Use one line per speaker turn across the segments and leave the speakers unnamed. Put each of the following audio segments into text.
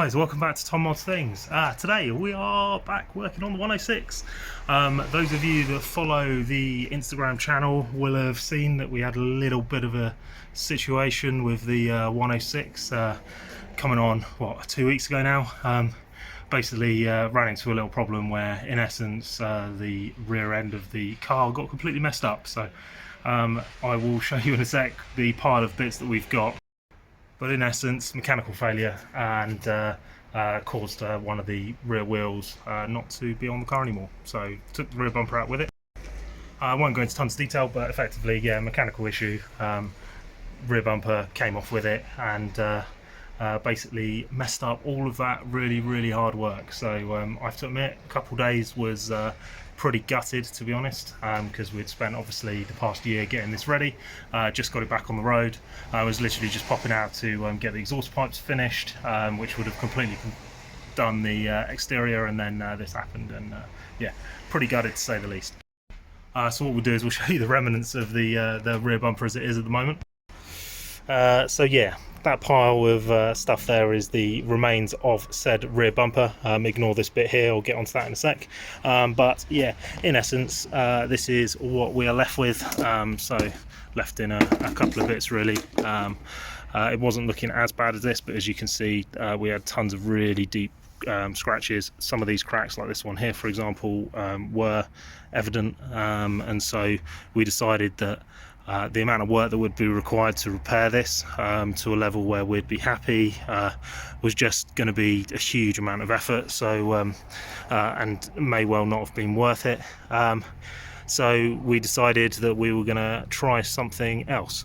guys, welcome back to Tom Mod's Things. Today we are back working on the 106. Those of you that follow the Instagram channel will have seen that we had a little bit of a situation with the 106 coming on, what, 2 weeks ago now. Basically ran into a little problem where, in essence, the rear end of the car got completely messed up. So I will show you in a sec the pile of bits that we've got. But in essence, mechanical failure, and caused one of the rear wheels not to be on the car anymore. So took the rear bumper out with it. I won't go into tons of detail, but effectively, yeah, mechanical issue. Rear bumper came off with it, and basically messed up all of that really hard work. So I have to admit, a couple of days was pretty gutted, to be honest, because we'd spent obviously the past year getting this ready. Just got it back on the road. I was literally just popping out to get the exhaust pipes finished, which would have completely done the exterior, and then this happened, and yeah, pretty gutted to say the least. So what we'll do is we'll show you the remnants of the rear bumper as it is at the moment. So yeah, that pile of stuff there is the remains of said rear bumper. Ignore this bit here, I'll get onto that in a sec. But yeah, in essence, this is what we are left with. So left in a couple of bits really. It wasn't looking as bad as this, but as you can see, we had tons of really deep scratches. Some of these cracks, like this one here for example, were evident, and so we decided that the amount of work that would be required to repair this to a level where we'd be happy was just going to be a huge amount of effort, so and may well not have been worth it. So we decided that we were going to try something else,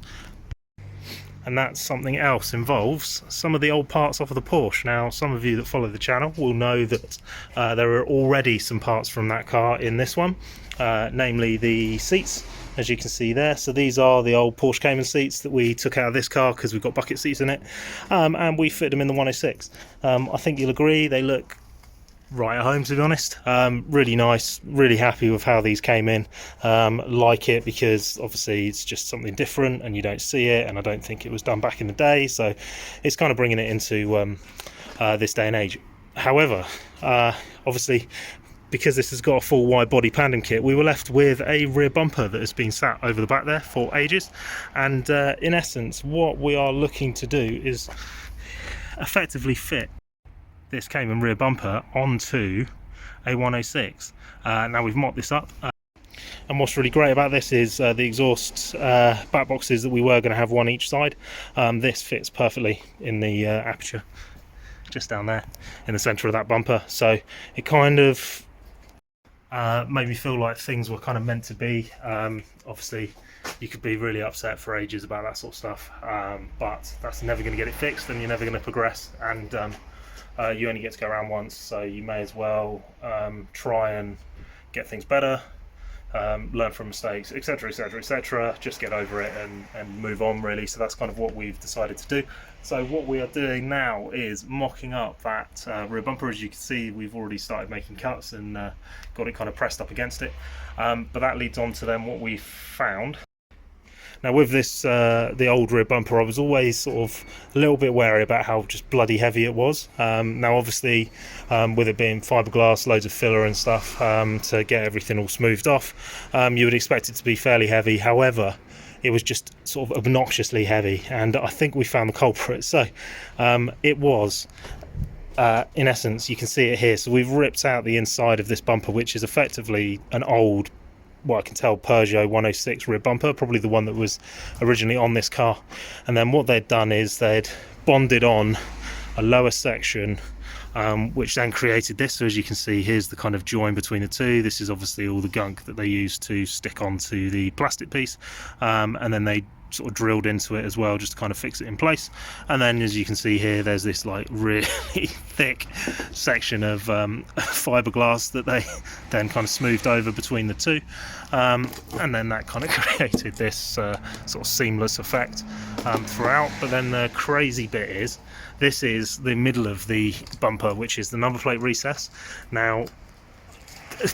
and that something else involves some of the old parts off of the Porsche. Now, some of you that follow the channel will know that there are already some parts from that car in this one, namely the seats, as you can see there. So these are the old Porsche Cayman seats that we took out of this car because we've got bucket seats in it, and we fit them in the 106. I think you'll agree they look right at home, to be honest. Really nice, really happy with how these came in. Like it because obviously it's just something different and you don't see it, and I don't think it was done back in the day, so it's kind of bringing it into this day and age. However, obviously, because this has got a full wide body Tandem kit, we were left with a rear bumper that has been sat over the back there for ages, and in essence what we are looking to do is effectively fit this Cayman rear bumper onto a 106. Now we've mocked this up, and what's really great about this is the exhaust back boxes that we were going to have one each side. This fits perfectly in the aperture just down there in the center of that bumper, so it kind of made me feel like things were kind of meant to be. Obviously you could be really upset for ages about that sort of stuff, but that's never going to get it fixed, and you're never going to progress, and you only get to go around once, so you may as well try and get things better, learn from mistakes, etc, just get over it and move on really. So that's kind of what we've decided to do. So what we are doing now is mocking up that rear bumper. As you can see, we've already started making cuts and got it kind of pressed up against it, but that leads on to then what we found. Now with this, the old rear bumper, I was always sort of a little bit wary about how just bloody heavy it was. Now obviously, with it being fiberglass, loads of filler and stuff to get everything all smoothed off, you would expect it to be fairly heavy. However, it was just sort of obnoxiously heavy, and I think we found the culprit. So it was, in essence, you can see it here. So we've ripped out the inside of this bumper, which is effectively an old, what I can tell, Peugeot 106 rear bumper, probably the one that was originally on this car. And then what they'd done is they'd bonded on a lower section, which then created this. So as you can see, here's the kind of join between the two. This is obviously all the gunk that they used to stick onto the plastic piece, and then they sort of drilled into it as well just to kind of fix it in place. And then as you can see here, there's this like really thick section of fiberglass that they then kind of smoothed over between the two, and then that kind of created this sort of seamless effect throughout. But then the crazy bit is, this is the middle of the bumper, which is the number plate recess. Now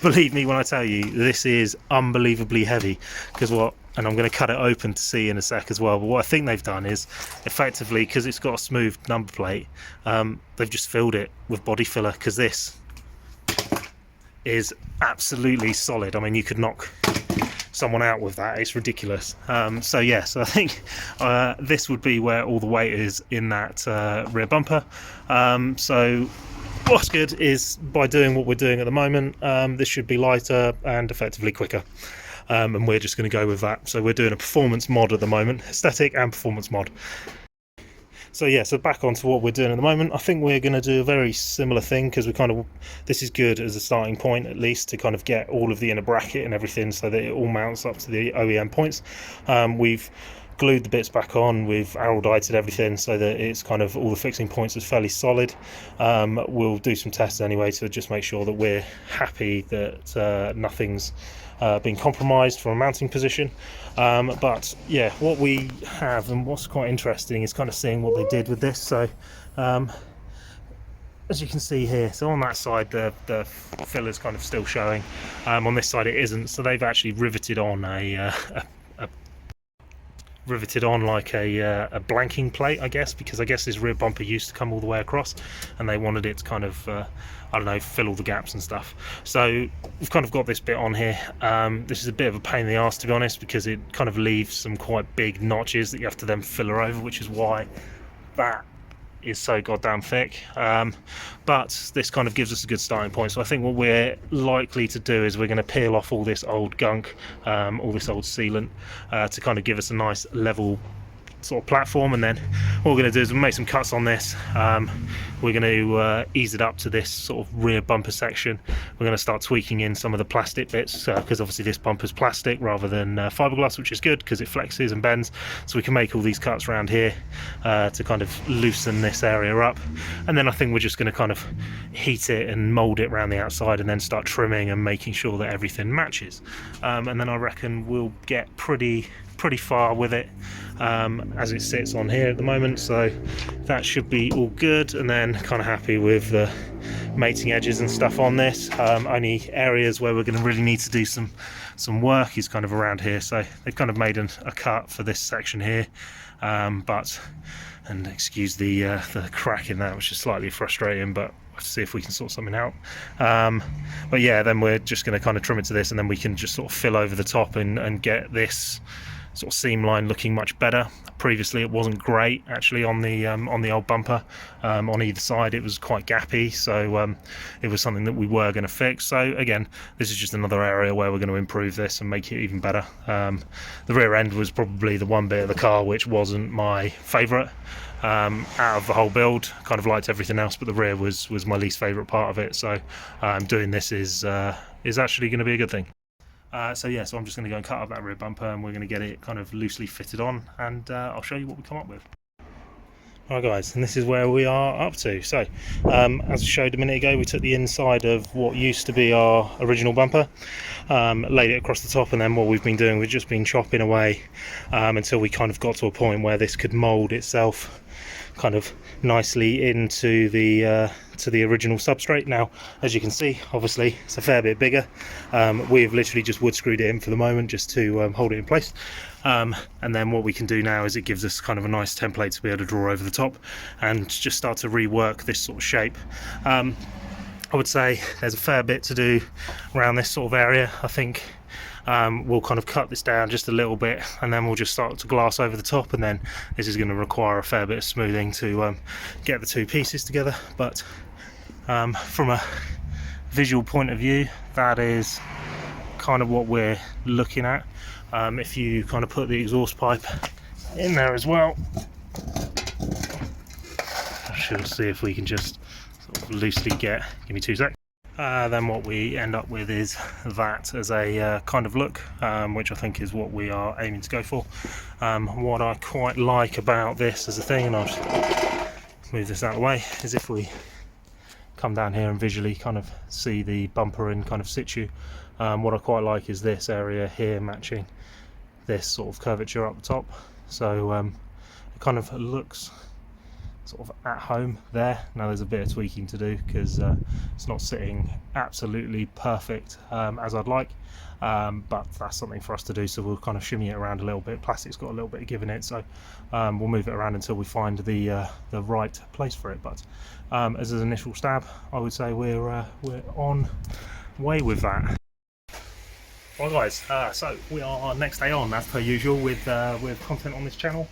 believe me when I tell you, this is unbelievably heavy, because what and I'm going to cut it open to see in a sec as well. But what I think they've done is, effectively, because it's got a smooth number plate, they've just filled it with body filler, because this is absolutely solid. I mean, you could knock someone out with that. It's ridiculous. So yeah, so I think this would be where all the weight is in that rear bumper. So what's good is, by doing what we're doing at the moment, this should be lighter and effectively quicker. And we're just going to go with that. So we're doing a performance mod at the moment, aesthetic and performance mod. So yeah, so back onto what we're doing at the moment. I think we're going to do a very similar thing, because we kind of, this is good as a starting point, at least, to kind of get all of the inner bracket and everything so that it all mounts up to the OEM points. We've glued the bits back on, we've araldited everything so that it's kind of, all the fixing points is fairly solid. We'll do some tests anyway to just make sure that we're happy that nothing's been compromised from a mounting position. But yeah, what we have, and what's quite interesting, is kind of seeing what they did with this. So as you can see here, so on that side the filler's kind of still showing, on this side it isn't, so they've actually riveted on like a blanking plate, I guess, because I guess this rear bumper used to come all the way across, and they wanted it to kind of I don't know, fill all the gaps and stuff. So we've kind of got this bit on here. This is a bit of a pain in the arse, to be honest, because it kind of leaves some quite big notches that you have to then filler over, which is why that is so goddamn thick. But this kind of gives us a good starting point. So I think what we're likely to do is we're going to peel off all this old gunk, all this old sealant, to kind of give us a nice level sort of platform. And then what we're going to do is we'll make some cuts on this. We're going to ease it up to this sort of rear bumper section. We're going to start tweaking in some of the plastic bits, because obviously this bumper's plastic rather than fiberglass, which is good because it flexes and bends. So we can make all these cuts around here to kind of loosen this area up. And then I think we're just going to kind of heat it and mold it around the outside, and then start trimming and making sure that everything matches. And then I reckon we'll get pretty far with it as it sits on here at the moment. So that should be all good, and then kind of happy with the mating edges and stuff on this. Only areas where we're going to really need to do some work is kind of around here. So they've kind of made a cut for this section here, and excuse the crack in that, which is slightly frustrating, but we'll see if we can sort something out. But yeah, then we're just going to kind of trim it to this, and then we can just sort of fill over the top and get this sort of seam line looking much better. Previously it wasn't great actually on the old bumper. On either side it was quite gappy, so it was something that we were going to fix. So again, this is just another area where we're going to improve this and make it even better. The rear end was probably the one bit of the car which wasn't my favourite out of the whole build. Kind of liked everything else, but the rear was my least favourite part of it. So doing this is actually going to be a good thing. So yeah, so I'm just going to go and cut up that rear bumper, and we're going to get it kind of loosely fitted on, and I'll show you what we come up with. Alright guys, and this is where we are up to. So as I showed a minute ago, we took the inside of what used to be our original bumper, laid it across the top, and then what we've been doing, we've just been chopping away until we kind of got to a point where this could mould itself kind of nicely into the original substrate. Now, as you can see, obviously it's a fair bit bigger. We've literally just wood screwed it in for the moment, just to hold it in place. And then what we can do now is it gives us kind of a nice template to be able to draw over the top and just start to rework this sort of shape. I would say there's a fair bit to do around this sort of area. I think we'll kind of cut this down just a little bit, and then we'll just start to glass over the top, and then this is going to require a fair bit of smoothing to get the two pieces together. But from a visual point of view, that is kind of what we're looking at. If you kind of put the exhaust pipe in there as well, I should see if we can just sort of loosely give me 2 seconds. Then what we end up with is that as a kind of look, which I think is what we are aiming to go for. What I quite like about this as a thing, and I'll just move this out of the way, is if we come down here and visually kind of see the bumper in kind of situ. What I quite like is this area here matching this sort of curvature up the top. So it kind of looks sort of at home there. Now there's a bit of tweaking to do because it's not sitting absolutely perfect as I'd like, but that's something for us to do, so we'll kind of shimmy it around a little bit. Plastic's got a little bit of give in it, so we'll move it around until we find the right place for it. But as an initial stab, I would say we're on way with that. Right guys, so we are next day on as per usual with content on this channel.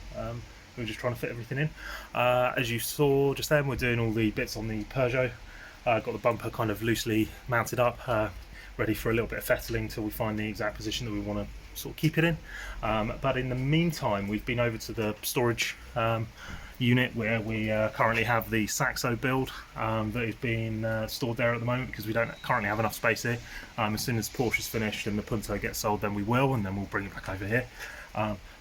We're just trying to fit everything in. As you saw just then, we're doing all the bits on the Peugeot. Got the bumper kind of loosely mounted up, ready for a little bit of fettling till we find the exact position that we want to sort of keep it in. But in the meantime, we've been over to the storage unit where we currently have the Saxo build that is being stored there at the moment because we don't currently have enough space here. As soon as Porsche's finished and the Punto gets sold, then we will, and then we'll bring it back over here.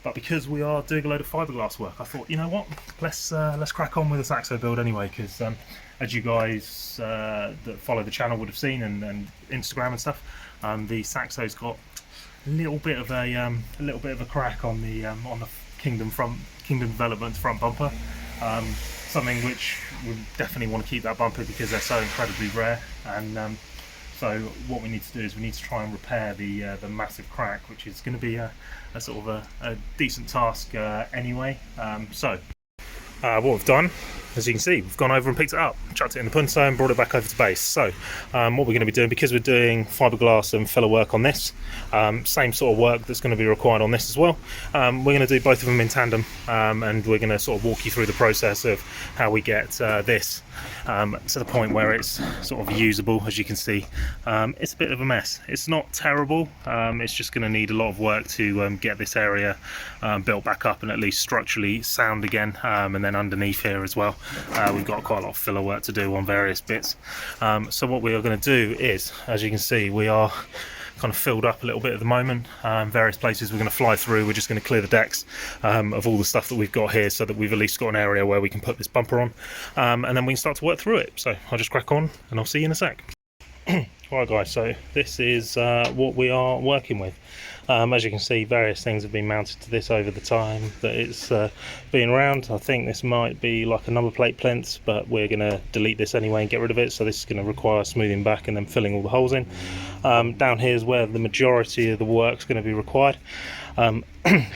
But because we are doing a load of fiberglass work, I thought, you know what, let's crack on with the Saxo build anyway, because as you guys that follow the channel would have seen, and Instagram and stuff, the Saxo's got a little bit of a crack on the Kingdom Development front bumper. Something which we definitely want to keep that bumper because they're so incredibly rare, and so what we need to do is we need to try and repair the massive crack, which is going to be a sort of a decent task anyway. So what we've done, as you can see, we've gone over and picked it up, chucked it in the Punto and brought it back over to base. So what we're going to be doing, because we're doing fiberglass and filler work on this, same sort of work that's going to be required on this as well. We're going to do both of them in tandem, and we're going to sort of walk you through the process of how we get this to the point where it's sort of usable. As you can see, it's a bit of a mess. It's not terrible, it's just going to need a lot of work to get this area built back up and at least structurally sound again, and then underneath here as well. We've got quite a lot of filler work to do on various bits. So what we are going to do is, as you can see, we are kind of filled up a little bit at the moment. Various places we're going to fly through. We're just going to clear the decks of all the stuff that we've got here, so that we've at least got an area where we can put this bumper on, and then we can start to work through it. So I'll just crack on and I'll see you in a sec. Right guys, so this is what we are working with. As you can see, various things have been mounted to this over the time that it's been around. I think this might be like a number plate plinth, but we're going to delete this anyway and get rid of it, so this is going to require smoothing back and then filling all the holes in. Down here is where the majority of the work's going to be required.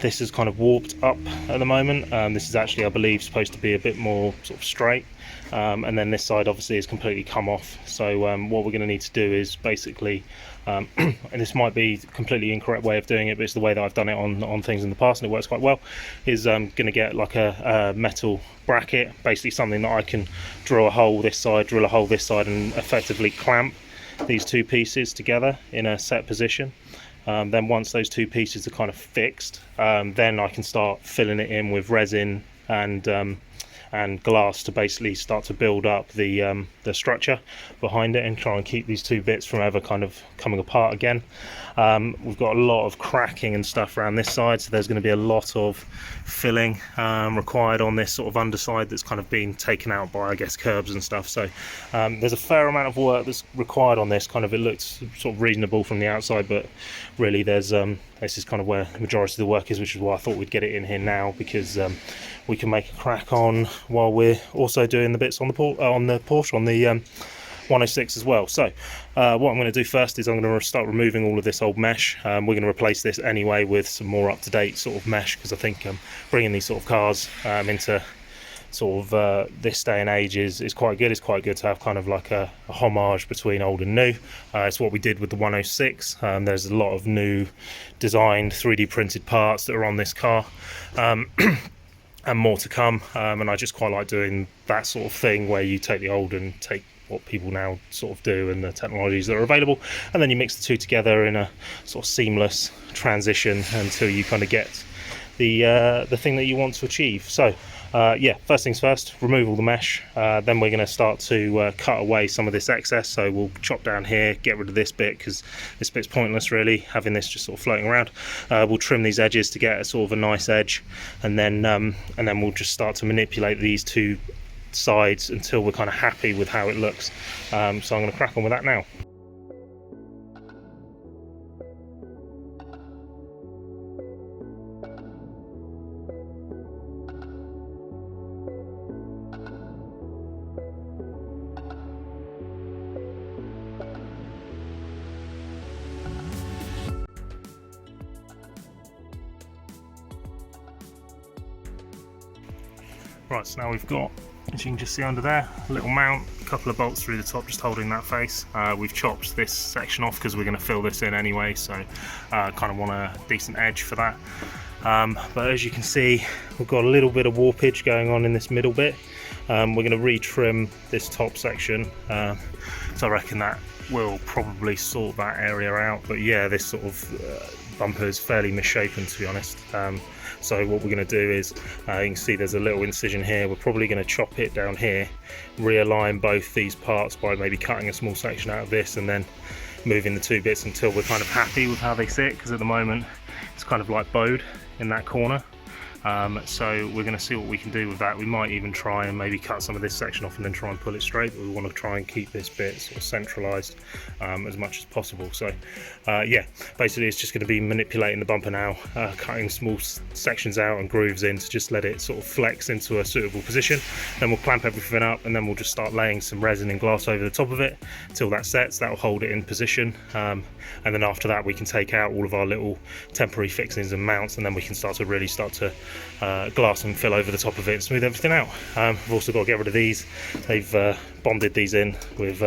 This is kind of warped up at the moment. This is actually, I believe, supposed to be a bit more sort of straight. And then this side obviously has completely come off, so what we're going to need to do is basically and this might be a completely incorrect way of doing it, but it's the way that I've done it on things in the past and it works quite well, is going to get like a metal bracket, basically something that I can drill a hole this side, drill a hole this side, and effectively clamp these two pieces together in a set position. Then once those two pieces are kind of fixed, then I can start filling it in with resin and glass to basically start to build up the structure behind it and try and keep these two bits from ever kind of coming apart again. We've got a lot of cracking and stuff around this side, so there's going to be a lot of filling required on this sort of underside that's kind of been taken out by, I guess, curbs and stuff. So there's a fair amount of work that's required on this. Kind of, it looks sort of reasonable from the outside, but really there's this is kind of where the majority of the work is, which is why I thought we'd get it in here now, because we can make a crack on while we're also doing the bits on the Porsche, on the 106 as well. So what I'm going to do first is I'm going to start removing all of this old mesh. We're going to replace this anyway with some more up-to-date sort of mesh, because I think bringing these sort of cars into sort of this day and age is quite good. It's quite good to have kind of like a homage between old and new. It's what we did with the 106. There's a lot of new designed 3D printed parts that are on this car, and more to come, and I just quite like doing that sort of thing where you take the old and take what people now sort of do and the technologies that are available, and then you mix the two together in a sort of seamless transition until you kind of get the thing that you want to achieve. So yeah, first things first, remove all the mesh, then we're going to start to cut away some of this excess. So we'll chop down here, get rid of this bit because this bit's pointless really, having this just sort of floating around. We'll trim these edges to get a sort of a nice edge, and then we'll just start to manipulate these two sides until we're kind of happy with how it looks. So I'm going to crack on with that now. Right, so now we've got, as you can just see under there, a little mount, a couple of bolts through the top just holding that face. We've chopped this section off because we're going to fill this in anyway, so kind of want a decent edge for that. But as you can see, we've got a little bit of warpage going on in this middle bit. We're going to retrim this top section, so I reckon that will probably sort that area out. But yeah, this sort of bumper is fairly misshapen, to be honest. So what we're going to do is, you can see there's a little incision here. We're probably going to chop it down here, realign both these parts by maybe cutting a small section out of this and then moving the two bits until we're kind of happy with how they sit, because at the moment it's kind of like bowed in that corner. So we're going to see what we can do with that. We might even try and maybe cut some of this section off and then try and pull it straight, but we want to try and keep this bit sort of centralised as much as possible. So yeah, basically it's just going to be manipulating the bumper now, cutting small sections out and grooves in to just let it sort of flex into a suitable position. Then we'll clamp everything up and then we'll just start laying some resin and glass over the top of it till that sets. That will hold it in position, and then after that we can take out all of our little temporary fixings and mounts, and then we can really start to glass and fill over the top of it and smooth everything out. We've also got to get rid of these. They've bonded these in with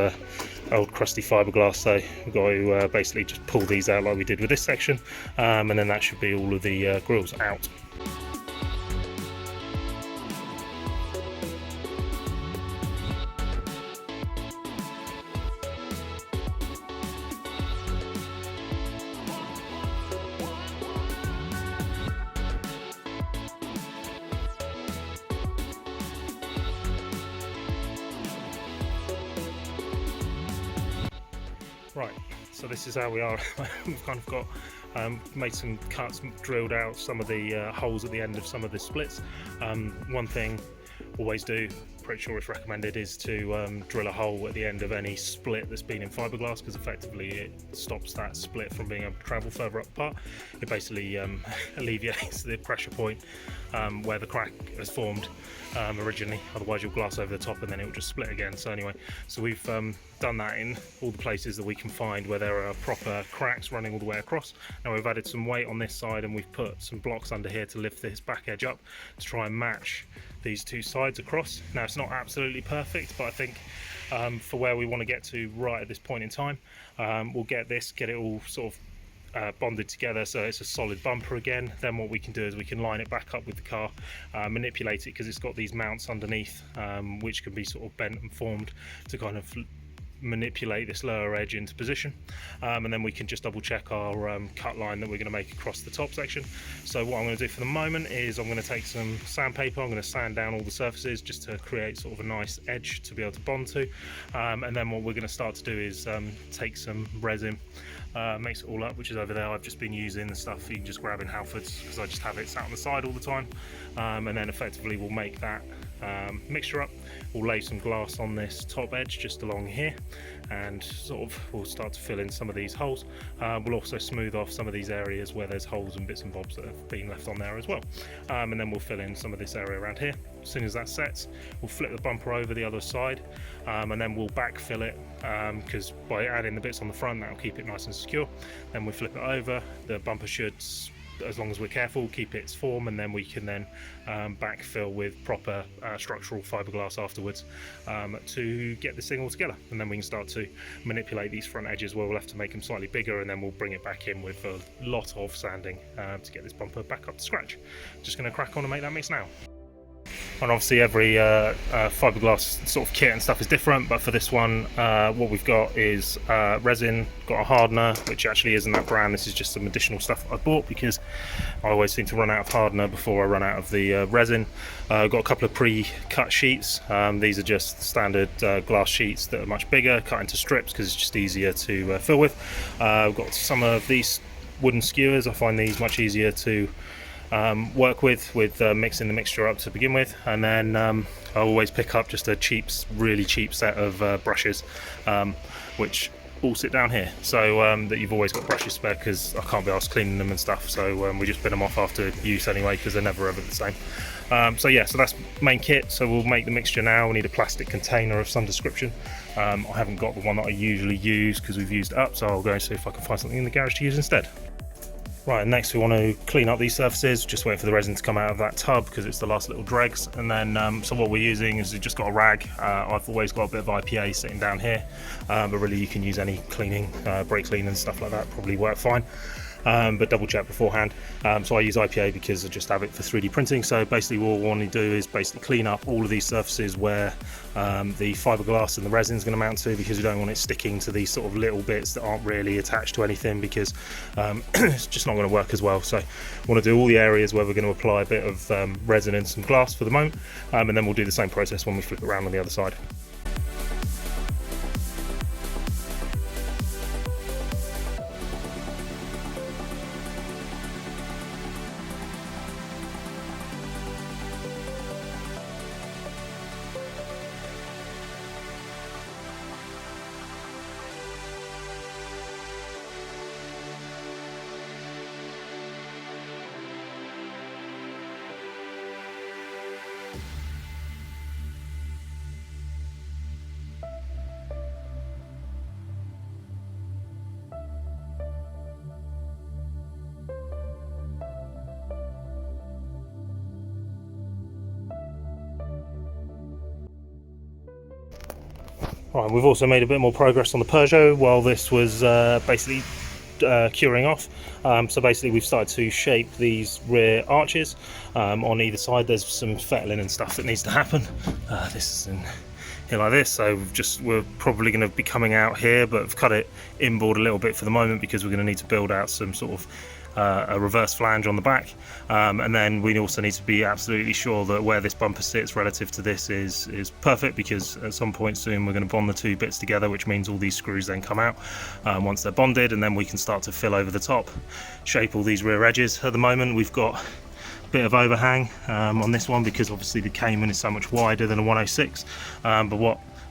old crusty fiberglass, so we've got to basically just pull these out like we did with this section, and then that should be all of the grills out. Right, so this is how we are. We've kind of got made some cuts, drilled out some of the holes at the end of some of the splits. One thing always do, pretty sure it's recommended, is to drill a hole at the end of any split that's been in fiberglass, because effectively it stops that split from being able to travel further up apart. It basically alleviates the pressure point where the crack has formed originally, otherwise you'll glass over the top and then it will just split again. So anyway, so we've done that in all the places that we can find where there are proper cracks running all the way across. Now we've added some weight on this side and we've put some blocks under here to lift this back edge up to try and match these two sides across. Now it's not absolutely perfect, but I think for where we want to get to right at this point in time, we'll get it all sort of bonded together so it's a solid bumper again. Then what we can do is we can line it back up with the car, manipulate it, because it's got these mounts underneath which can be sort of bent and formed to kind of manipulate this lower edge into position, and then we can just double check our cut line that we're going to make across the top section. So what I'm going to do for the moment is I'm going to take some sandpaper, I'm going to sand down all the surfaces just to create sort of a nice edge to be able to bond to, and then what we're going to start to do is take some resin, mix it all up, which is over there. I've just been using the stuff you can just grab in Halfords because I just have it sat on the side all the time, and then effectively we'll make that mixture up. We'll lay some glass on this top edge just along here, and sort of we'll start to fill in some of these holes. We'll also smooth off some of these areas where there's holes and bits and bobs that have been left on there as well, and then we'll fill in some of this area around here. As soon as that sets, we'll flip the bumper over the other side, and then we'll backfill it, because by adding the bits on the front that'll keep it nice and secure. Then we flip it over, the bumper should, as long as we're careful, keep its form, and then we can then backfill with proper structural fiberglass afterwards to get this thing all together. And then we can start to manipulate these front edges where we'll have to make them slightly bigger, and then we'll bring it back in with a lot of sanding to get this bumper back up to scratch. Just going to crack on and make that mix now. And obviously every fiberglass sort of kit and stuff is different, but for this one what we've got is resin, got a hardener, which actually isn't that brand. This is just some additional stuff I bought because I always seem to run out of hardener before I run out of the resin. Got a couple of pre-cut sheets. These are just standard glass sheets that are much bigger, cut into strips because it's just easier to fill with. I've got some of these wooden skewers. I find these much easier to work with mixing the mixture up to begin with, and then I always pick up just a really cheap set of brushes, which all sit down here, so that you've always got brushes spare, because I can't be asked cleaning them and stuff, so we just bin them off after use anyway, because they're never ever the same. So yeah, so that's main kit. So we'll make the mixture now. We need a plastic container of some description. I haven't got the one that I usually use because we've used it up, so I'll go and see if I can find something in the garage to use instead. Right, next we want to clean up these surfaces, just wait for the resin to come out of that tub because it's the last little dregs. And then so what we're using is we've just got a rag. I've always got a bit of IPA sitting down here, but really you can use any cleaning, brake clean and stuff like that, probably work fine. But double check beforehand. So I use IPA because I just have it for 3D printing. So basically what we want to do is basically clean up all of these surfaces where the fiberglass and the resin is going to mount to, because we don't want it sticking to these sort of little bits that aren't really attached to anything, because it's just not going to work as well. So we want to do all the areas where we're going to apply a bit of resin and some glass for the moment, and then we'll do the same process when we flip it around on the other side. Right, we've also made a bit more progress on the Peugeot while this was basically curing off. So basically we've started to shape these rear arches. On either side there's some fettling and stuff that needs to happen. This is in here like this, so we're probably going to be coming out here, but I've cut it inboard a little bit for the moment because we're going to need to build out some sort of a reverse flange on the back, and then we also need to be absolutely sure that where this bumper sits relative to this is perfect, because at some point soon we're going to bond the two bits together, which means all these screws then come out once they're bonded, and then we can start to fill over the top, shape all these rear edges. At the moment we've got a bit of overhang on this one because obviously the Cayman is so much wider than a 106,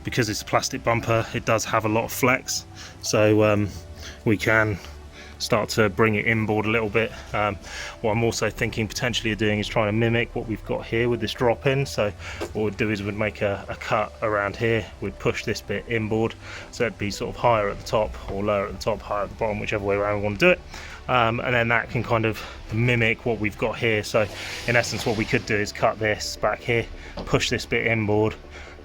because it's a plastic bumper, it does have a lot of flex, so we can start to bring it inboard a little bit. What I'm also thinking potentially of doing is trying to mimic what we've got here with this drop in. So what we'd do is we'd make a cut around here, we'd push this bit inboard, so it'd be sort of higher at the top or lower at the top, higher at the bottom, whichever way around we want to do it. And then that can kind of mimic what we've got here. So in essence what we could do is cut this back here, push this bit inboard,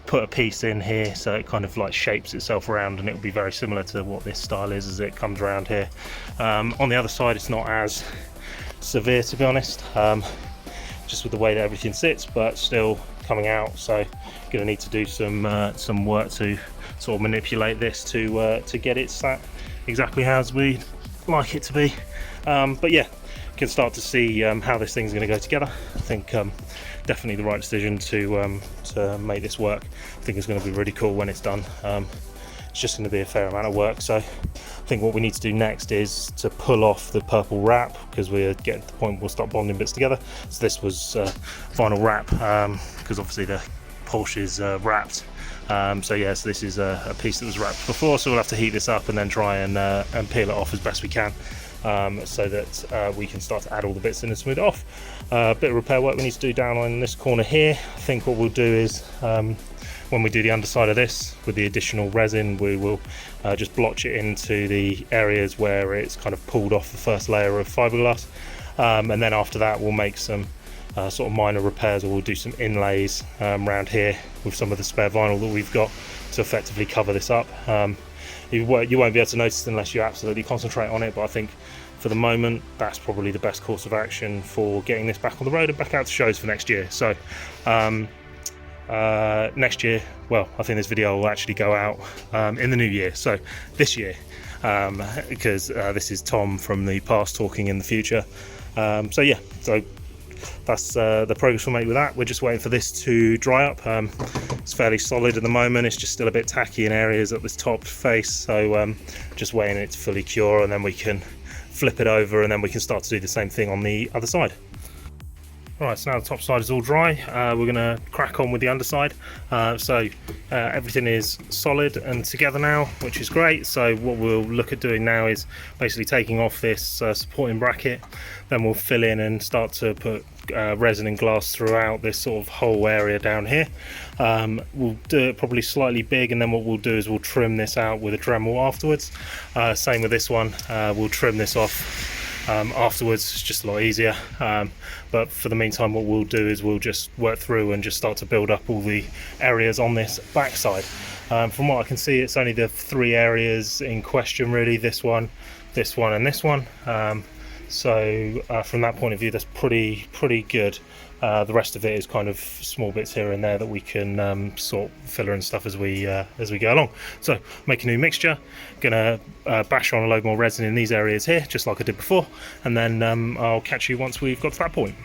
put a piece in here so it kind of like shapes itself around, and it will be very similar to what this style is as it comes around here. On the other side it's not as severe, to be honest, just with the way that everything sits, but still coming out, so going to need to do some work to sort of manipulate this to get it sat exactly as we like it to be. But yeah, can start to see how this thing's going to go together. I think definitely the right decision to make this work. I think it's going to be really cool when it's done. It's just going to be a fair amount of work, so I think what we need to do next is to pull off the purple wrap, because we're getting to the point we'll start bonding bits together. So this was vinyl wrap, because obviously the Porsche is wrapped. So yeah, so this is a piece that was wrapped before, so we'll have to heat this up and then try and peel it off as best we can. So that we can start to add all the bits in and smooth it off. A bit of repair work we need to do down on this corner here. I think what we'll do is when we do the underside of this with the additional resin, we will just blotch it into the areas where it's kind of pulled off the first layer of fiberglass, and then after that we'll make some sort of minor repairs, or we'll do some inlays around here with some of the spare vinyl that we've got to effectively cover this up. You won't be able to notice unless you absolutely concentrate on it, but I think for the moment that's probably the best course of action for getting this back on the road and back out to shows for next year. So next year, well, I think this video will actually go out in the new year, so this year, because this is Tom from the past talking in the future. So yeah, so that's the progress we'll make with that. We're just waiting for this to dry up. It's fairly solid at the moment, it's just still a bit tacky in areas at this top face, so just waiting it to fully cure, and then we can flip it over and then we can start to do the same thing on the other side. Alright, so now the top side is all dry, we're going to crack on with the underside. So everything is solid and together now, which is great. So what we'll look at doing now is basically taking off this supporting bracket, then we'll fill in and start to put resin and glass throughout this sort of whole area down here. We'll do it probably slightly big, and then what we'll do is we'll trim this out with a Dremel afterwards. Same with this one, we'll trim this off Afterwards it's just a lot easier, but for the meantime what we'll do is we'll just work through and just start to build up all the areas on this backside. From what I can see, it's only the 3 areas in question really, this one, and this one. So from that point of view, that's pretty good. The rest of it is kind of small bits here and there that we can sort filler and stuff as we go along. So make a new mixture, gonna bash on a load more resin in these areas here, just like I did before, and then I'll catch you once we've got to that point.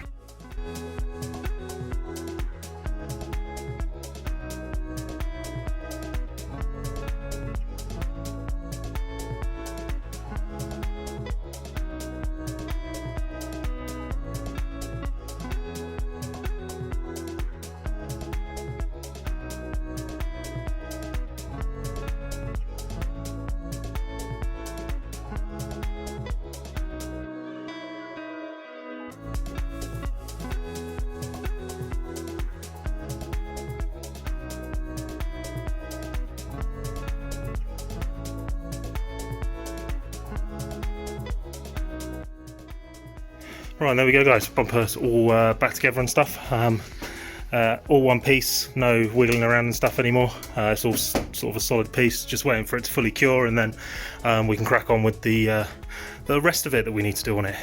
Right, there we go guys, bumpers all back together and stuff, all one piece, no wiggling around and stuff anymore. It's all sort of a solid piece, just waiting for it to fully cure, and then we can crack on with the rest of it that we need to do on it.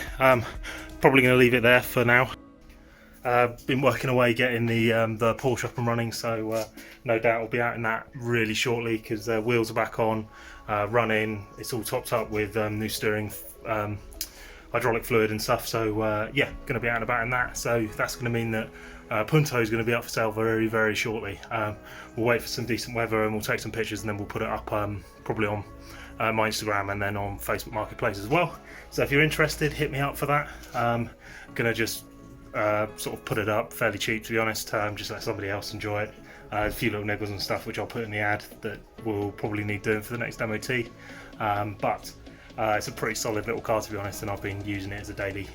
Probably going to leave it there for now. Been working away getting the Porsche up and running, so no doubt we'll be out in that really shortly, because wheels are back on, running, it's all topped up with new steering, hydraulic fluid and stuff. So yeah, going to be out and about in that. So that's going to mean that Punto is going to be up for sale very shortly. We'll wait for some decent weather and we'll take some pictures, and then we'll put it up probably on my Instagram and then on Facebook Marketplace as well. So if you're interested, hit me up for that. Gonna just sort of put it up fairly cheap, to be honest, just let somebody else enjoy it. A few little niggles and stuff which I'll put in the ad that we'll probably need doing for the next MOT, but it's a pretty solid little car, to be honest, and I've been using it as a daily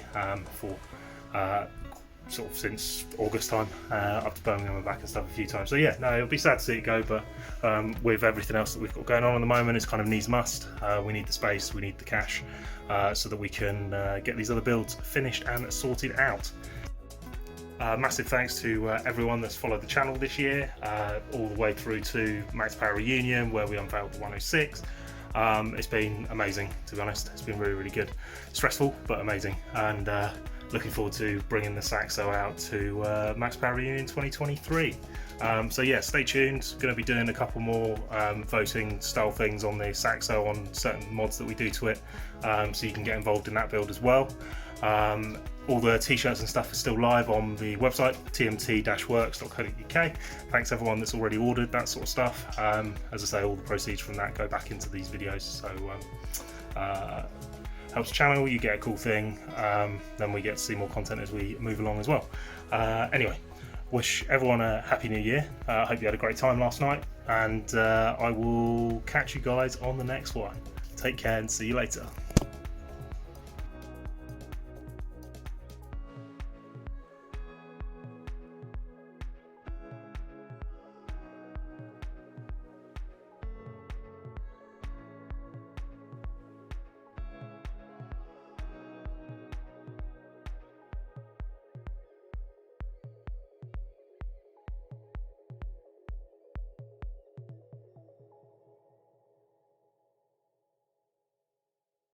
for sort of since August time, up to Birmingham and back and stuff a few times. So yeah, no, it'll be sad to see it go, but with everything else that we've got going on at the moment, it's kind of needs must. We need the space, we need the cash, so that we can get these other builds finished and sorted out. Massive thanks to everyone that's followed the channel this year, all the way through to Max Power Reunion, where we unveiled the 106. It's been amazing, to be honest. It's been really good. Stressful, but amazing. And looking forward to bringing the Saxo out to Max Power Reunion 2023. So yeah, stay tuned. Going to be doing a couple more voting style things on the Saxo on certain mods that we do to it, so you can get involved in that build as well. All the t-shirts and stuff are still live on the website, tmt-works.co.uk. Thanks everyone that's already ordered that sort of stuff. As I say, all the proceeds from that go back into these videos, so helps the channel, you get a cool thing, then we get to see more content as we move along as well. Anyway, wish everyone a happy new year. Hope you had a great time last night, and I will catch you guys on the next one. Take care and see you later.